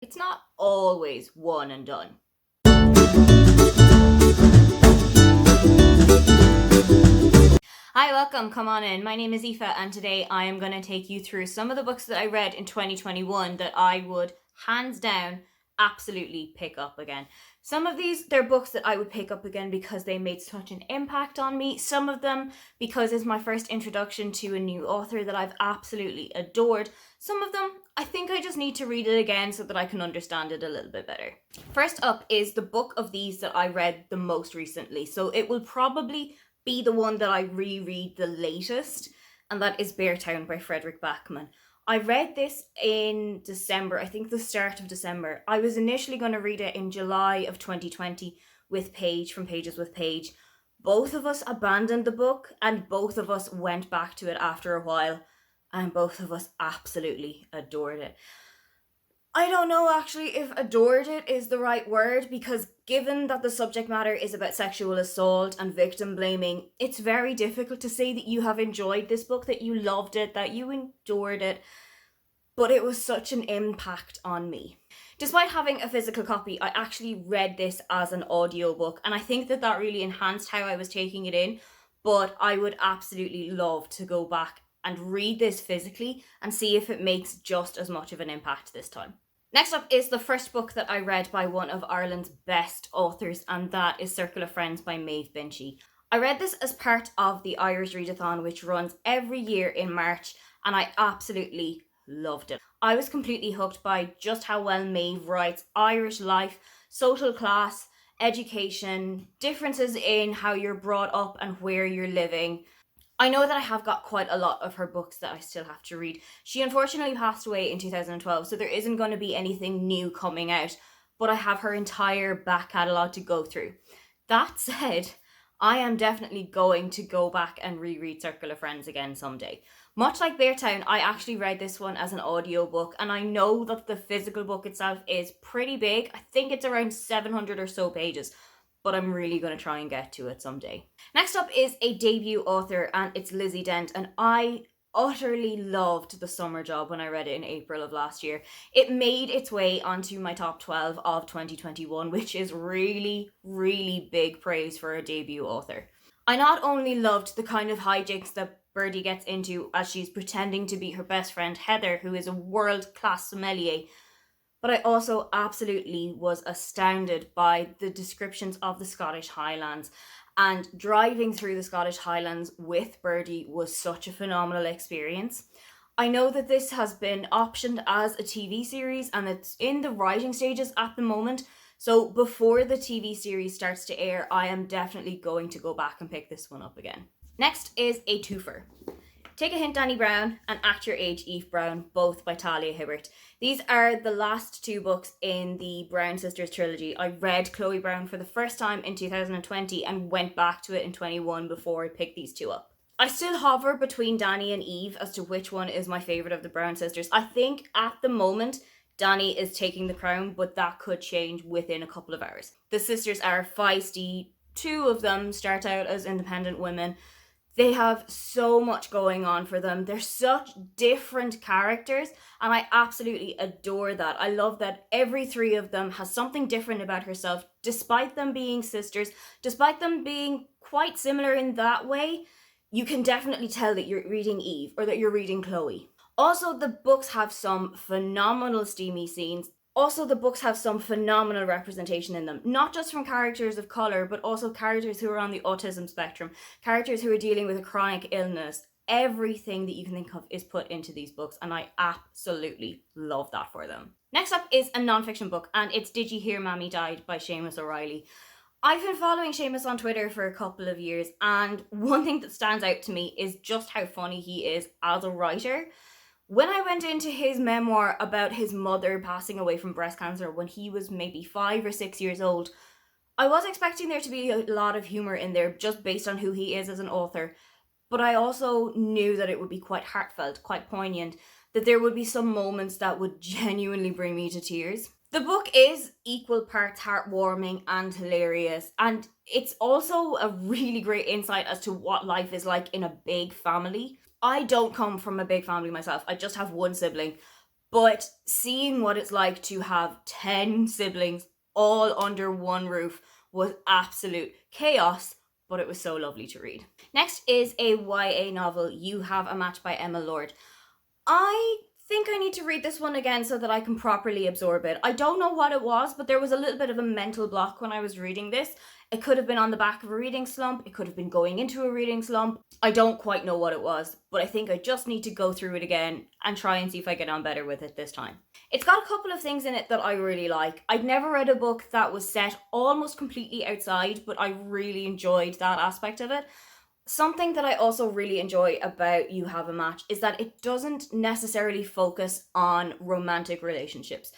It's not always one and done. Hi, welcome, come on in. My name is Aoife, and today I am going to take you through some of the books that I read in 2021 that I would, hands down, absolutely pick up again. Some of these, they're books that I would pick up again because they made such an impact on me. Some of them because it's my first introduction to a new author that I've absolutely adored. Some of them, I think I just need to read it again so that I can understand it a little bit better. First up is the book of these that I read the most recently. So it will probably be the one that I reread the latest, and that is Beartown by Fredrik Backman. I read this in December, I think the start of December. I was initially going to read it in July of 2020 with Paige from Pages with Paige. Both of us abandoned the book and both of us went back to it after a while, and both of us absolutely adored it. I don't know actually if adored it is the right word, because given that the subject matter is about sexual assault and victim blaming, it's very difficult to say that you have enjoyed this book, that you loved it, that you endured it, but it was such an impact on me. Despite having a physical copy, I actually read this as an audiobook, and I think that that really enhanced how I was taking it in, but I would absolutely love to go back and read this physically and see if it makes just as much of an impact this time. Next up is the first book that I read by one of Ireland's best authors, and that is Circle of Friends by Maeve Binchy. I read this as part of the Irish Readathon, which runs every year in March, and I absolutely loved it. I was completely hooked by just how well Maeve writes Irish life, social class, education, differences in how you're brought up and where you're living. I know that I have got quite a lot of her books that I still have to read. She unfortunately passed away in 2012, so there isn't going to be anything new coming out, but I have her entire back catalogue to go through. That said, I am definitely going to go back and reread Circle of Friends again someday. Much like Beartown, I actually read this one as an audiobook, and I know that the physical book itself is pretty big. I think it's around 700 or so pages, but I'm really going to try and get to it someday. Next up is a debut author, and it's Lizzie Dent, and I utterly loved The Summer Job when I read it in April of last year. It made its way onto my top 12 of 2021, which is really, really big praise for a debut author. I not only loved the kind of hijinks that Birdie gets into as she's pretending to be her best friend Heather, who is a world-class sommelier, but I also absolutely was astounded by the descriptions of the Scottish Highlands. And driving through the Scottish Highlands with Birdie was such a phenomenal experience. I know that this has been optioned as a TV series and it's in the writing stages at the moment. So before the TV series starts to air, I am definitely going to go back and pick this one up again. Next is a twofer. Take a Hint, Danny Brown, and Act Your Age, Eve Brown, both by Talia Hibbert. These are the last two books in the Brown Sisters trilogy. I read Chloe Brown for the first time in 2020 and went back to it in 21 before I picked these two up. I still hover between Danny and Eve as to which one is my favourite of the Brown Sisters. I think at the moment Danny is taking the crown, but that could change within a couple of hours. The sisters are feisty. Two of them start out as independent women. They have so much going on for them. They're such different characters, and I absolutely adore that. I love that every three of them has something different about herself, despite them being sisters, despite them being quite similar in that way. You can definitely tell that you're reading Eve or that you're reading Chloe. Also, the books have some phenomenal steamy scenes. Also, the books have some phenomenal representation in them, not just from characters of colour, but also characters who are on the autism spectrum, characters who are dealing with a chronic illness. Everything that you can think of is put into these books, and I absolutely love that for them. Next up is a non-fiction book, and it's Did You Hear Mammy Died by Seamus O'Reilly. I've been following Seamus on Twitter for a couple of years, and one thing that stands out to me is just how funny he is as a writer. When I went into his memoir about his mother passing away from breast cancer when he was maybe 5 or 6 years old, I was expecting there to be a lot of humour in there just based on who he is as an author, but I also knew that it would be quite heartfelt, quite poignant, that there would be some moments that would genuinely bring me to tears. The book is equal parts heartwarming and hilarious, and it's also a really great insight as to what life is like in a big family. I don't come from a big family myself, I just have one sibling, But seeing what it's like to have 10 siblings all under one roof was absolute chaos, but it was so lovely to read. Next is a YA novel, You Have a Match by Emma Lord. I think I need to read this one again so that I can properly absorb it. I don't know what it was, but there was a little bit of a mental block when I was reading this. It could have been on the back of a reading slump. It could have been going into a reading slump. I don't quite know what it was, but I think I just need to go through it again and try and see if I get on better with it this time. It's got a couple of things in it that I really like. I'd never read a book that was set almost completely outside, but I really enjoyed that aspect of it. Something that I also really enjoy about You Have a Match is that it doesn't necessarily focus on romantic relationships.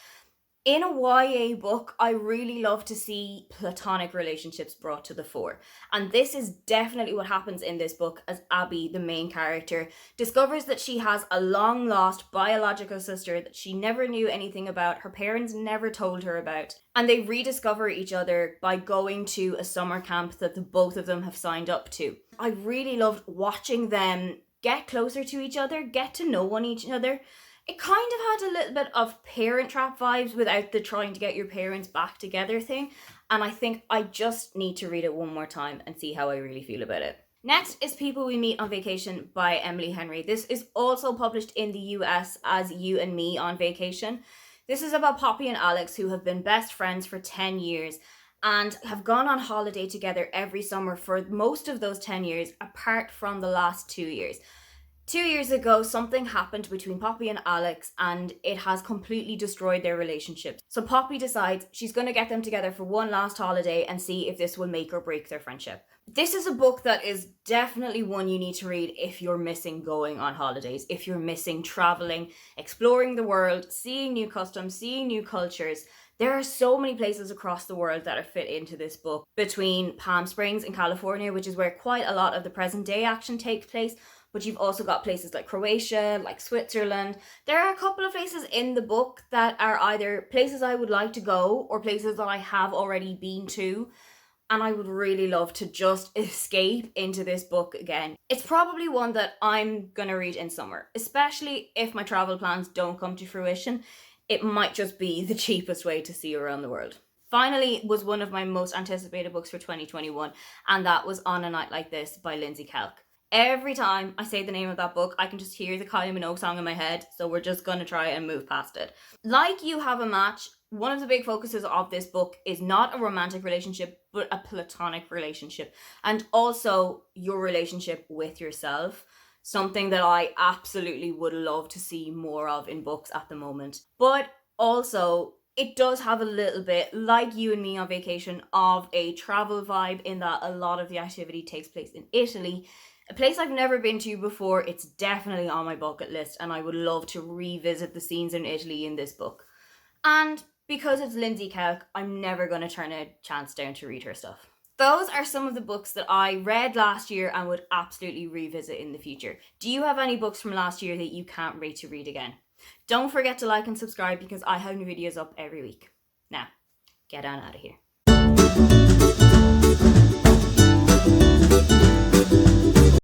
In a YA book, I really love to see platonic relationships brought to the fore. And this is definitely what happens in this book as Abby, the main character, discovers that she has a long lost biological sister that she never knew anything about, her parents never told her about. And they rediscover each other by going to a summer camp that the both of them have signed up to. I really loved watching them get closer to each other, get to know each other. It kind of had a little bit of Parent Trap vibes without the trying to get your parents back together thing. And I think I just need to read it one more time and see how I really feel about it. Next is People We Meet on Vacation by Emily Henry. This is also published in the US as You and Me on Vacation. This is about Poppy and Alex, who have been best friends for 10 years and have gone on holiday together every summer for most of those 10 years, apart from the last 2 years. 2 years ago, something happened between Poppy and Alex, and it has completely destroyed their relationship. So Poppy decides she's going to get them together for one last holiday and see if this will make or break their friendship. This is a book that is definitely one you need to read if you're missing going on holidays, if you're missing traveling, exploring the world, seeing new customs, seeing new cultures. There are so many places across the world that are fit into this book, between Palm Springs in California, which is where quite a lot of the present day action takes place, but you've also got places like Croatia, like Switzerland. There are a couple of places in the book that are either places I would like to go or places that I have already been to. And I would really love to just escape into this book again. It's probably one that I'm gonna read in summer, especially if my travel plans don't come to fruition. It might just be the cheapest way to see around the world. Finally was one of my most anticipated books for 2021, and that was On a Night Like This by Lindsay Kelk. Every time I say the name of that book, I can just hear the Kylie Minogue song in my head, so we're just going to try and move past it. Like You Have a Match, one of the big focuses of this book is not a romantic relationship, but a platonic relationship, and also your relationship with yourself. Something that I absolutely would love to see more of in books at the moment. But also, it does have a little bit, like You and Me on Vacation, of a travel vibe in that a lot of the activity takes place in Italy. A place I've never been to before. It's definitely on my bucket list, and I would love to revisit the scenes in Italy in this book. And because it's Lindsay Kelk, I'm never going to turn a chance down to read her stuff. Those are some of the books that I read last year and would absolutely revisit in the future. Do you have any books from last year that you can't wait to read again? Don't forget to like and subscribe because I have new videos up every week. Now, get on out of here.